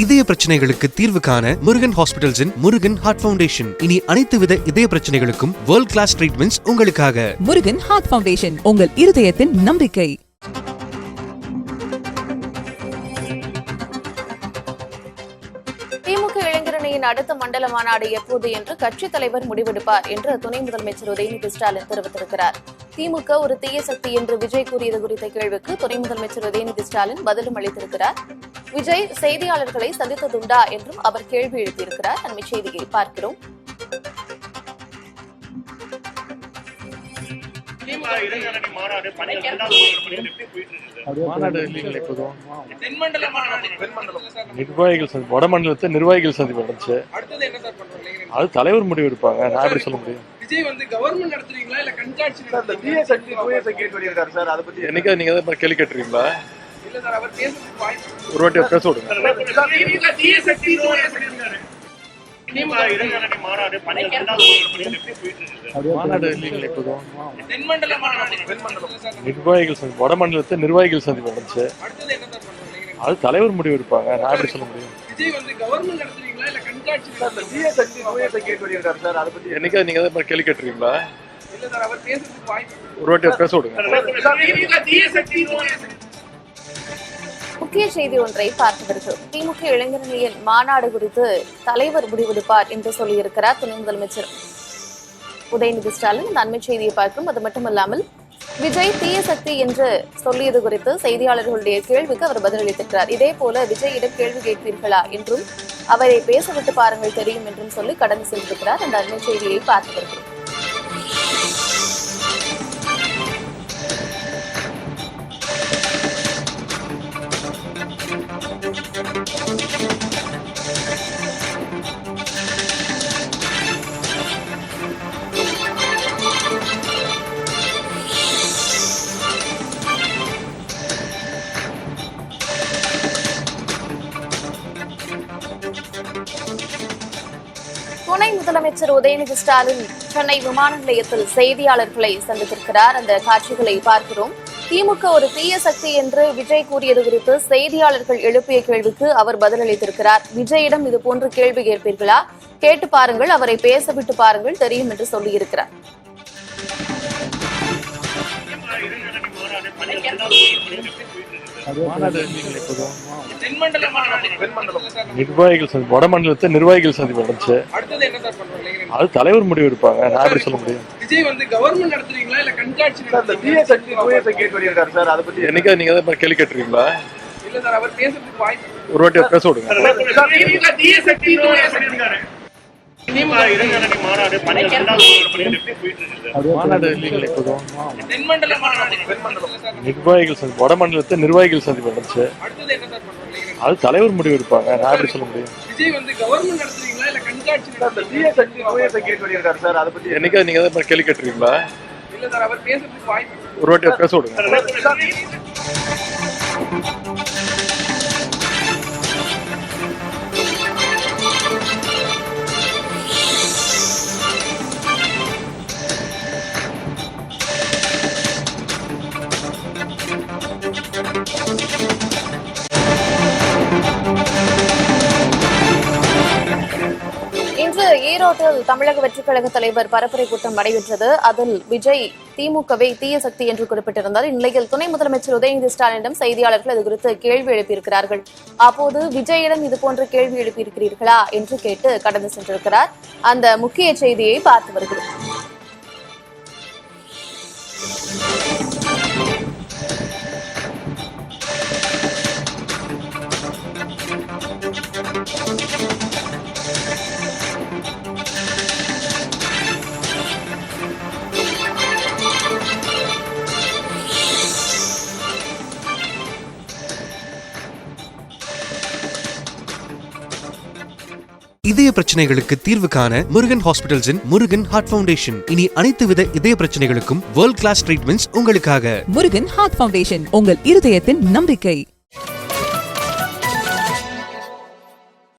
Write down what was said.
இதய பிரச்சனைகளுக்கு தீர்வு காண முருகன் ஹாஸ்பிடல்ஸின் முருகன் ஹார்ட் ஃபவுண்டேஷன். இனி அனைத்து வித இதய பிரச்சனைகளுக்கும் வேர்ல்ட் கிளாஸ் ட்ரீட்மெண்ட்ஸ் உங்களுக்காக. முருகன் ஹார்ட் ஃபவுண்டேஷன், உங்கள் இருதயத்தின் நம்பிக்கை. திமுக இளைஞரணியின் அடுத்த மண்டல மாநாடு எப்போது என்று கட்சித் தலைவர் முடிவெடுப்பார் என்று துணை முதலமைச்சர் உதயநிதி ஸ்டாலின் தெரிவித்திருக்கிறார். திமுக ஒரு தீய சக்தி என்று விஜய் கூறியது குறித்த கேள்விக்கு துணை முதலமைச்சர் உதயநிதி ஸ்டாலின் பதிலும் அளித்திருக்கிறார். விஜய் செய்தியாளர்களை சந்தித்ததுண்டா என்றும் அவர் கேள்வி எழுப்பியிருக்கிறார். அண்மை செய்தியை பார்க்கிறோம். நிர்வாகிகள் வடமண்டலத்தை நிர்வாகிகள் சந்திப்பு நடந்துச்சு. அது தலைவர் முடிவு எடுப்பாங்க. நான் எப்படி சொல்ல முடியும்? விஜய் வந்து கவர்மெண்ட் நடத்துறீங்களா இல்ல கண்காட்சி என்னைக்கா நீங்க அதை கேள்வி கேட்டுறீங்களா? இல்ல சார், அவர் பேசுறதுக்கு வாய்ப்பு ஒரு வாட்டி பேச விடுங்க. மாநாடு இல்லைங்களா இப்போதும்? நிர்வாகிகள் வடமண்டலத்தை நிர்வாகிகள் சந்திப்பு நடந்துச்சு. அது தலைவர் முடிவு எடுப்பாங்க. நான் எப்படி சொல்ல முடியும்? விஜய் வந்து கவர்மெண்ட் நடத்துறீங்களா இல்ல கண்காட்சி என்னைக்கா நீங்க அதை கேள்வி கேட்டுறீங்களா? இல்ல சார், அவர் பேசுறதுக்கு வாய்ப்பு ஒரு வாட்டி பேச விடுங்க. முக்கிய செய்தி ஒன்றை பார்த்து வருகிறோம். திமுக இளைஞரணியின் மாநாடு குறித்து தலைவர் முடிவெடுப்பார் என்று சொல்லியிருக்கிறார் துணை முதலமைச்சர் உதயநிதி ஸ்டாலின். இந்த அண்மை செய்தியை பார்க்கிறோம். அது மட்டுமல்லாமல் விஜய் தீய சக்தி என்று சொல்லியது குறித்து செய்தியாளர்களுடைய கேள்விக்கு அவர் பதிலளித்திருக்கிறார். இதே போல விஜயிடம் கேள்வி கேட்பீர்களா என்றும் அவரை பேசவிட்டு பாருங்கள் தெரியும் என்றும் சொல்லி கடந்து சென்றிருக்கிறார். அந்த அண்மை செய்தியை பார்த்து வருகிறோம். துணை முதலமைச்சர் உதயநிதி ஸ்டாலின் சென்னை விமான நிலையத்தில் செய்தியாளர்களை சந்தித்திருக்கிறார். அந்த காட்சிகளை பார்க்கிறோம். திமுக ஒரு தீய சக்தி என்று விஜய் கூறியது குறித்து செய்தியாளர்கள் எழுப்பிய கேள்விக்கு அவர் பதிலளித்திருக்கிறார். விஜயிடம் இதுபோன்று கேள்வி கேட்பீர்களா? கேட்டு பாருங்கள், அவரை பேசவிட்டு பாருங்கள் தெரியும் என்று சொல்லியிருக்கிறார். நிர்வாகிகள் வடமண்டலத்தை நிர்வாகிகள் சந்திப்பு நடந்துச்சு. அது தலைவர் முடிவு எடுப்பாங்க. நான் எப்படி சொல்ல முடியும்? விஜய் வந்து கவர்மெண்ட் நடத்துறீங்களா இல்ல கண்காட்சி என்னைக்கா நீங்க அதை கேள்வி கேட்டுறீங்களா? இல்ல சார், அவர் பேசுறதுக்கு வாய்ப்பு ஒரு வாட்டி பேச விடுங்க. மாநாடு இல்லைங்களா இப்போதும்? நிர்வாகிகள் வடமண்டலத்தை நிர்வாகிகள் சந்திப்பு நடந்துச்சு. அது தலைவர் முடிவு எடுப்பாங்க. நான் எப்படி சொல்ல முடியும்? விஜய் வந்து கவர்மெண்ட் நடத்துறீங்களா இல்ல கண்காட்சி என்னைக்கா நீங்க அதை கேள்வி கேட்டுறீங்களா? இல்ல சார், அவர் பேசுறதுக்கு வாய்ப்பு ஒரு வாட்டி பேச விடுங்க. இன்று ஈரோட்டில் தமிழக வெற்றிக் கழக தலைவர் பரப்புரை கூட்டம் நடைபெற்றது. அதில் விஜய் திமுகவை தீய சக்தி என்று குறிப்பிட்டிருந்தார். இந்நிலையில் துணை முதலமைச்சர் உதயநிதி ஸ்டாலினிடம் செய்தியாளர்கள் இது குறித்து கேள்வி எழுப்பியிருக்கிறார்கள். அப்போது விஜயிடம் இதுபோன்ற கேள்வி எழுப்பியிருக்கிறீர்களா என்று கேட்டு கடந்து சென்றிருக்கிறார். அந்த முக்கிய செய்தியை பார்த்து வருகிறோம். இதய பிரச்சனைகளுக்கு தீர்வு காண முருகன் ஹாஸ்பிடல்ஸின் முருகன் ஹார்ட் ஃபவுண்டேஷன். இனி அனைத்து வித இதய பிரச்சனைகளுக்கும் வேர்ல்ட் கிளாஸ் ட்ரீட்மெண்ட்ஸ் உங்களுக்காக. முருகன் ஹார்ட் ஃபவுண்டேஷன், உங்கள் இருதயத்தின் நம்பிக்கை.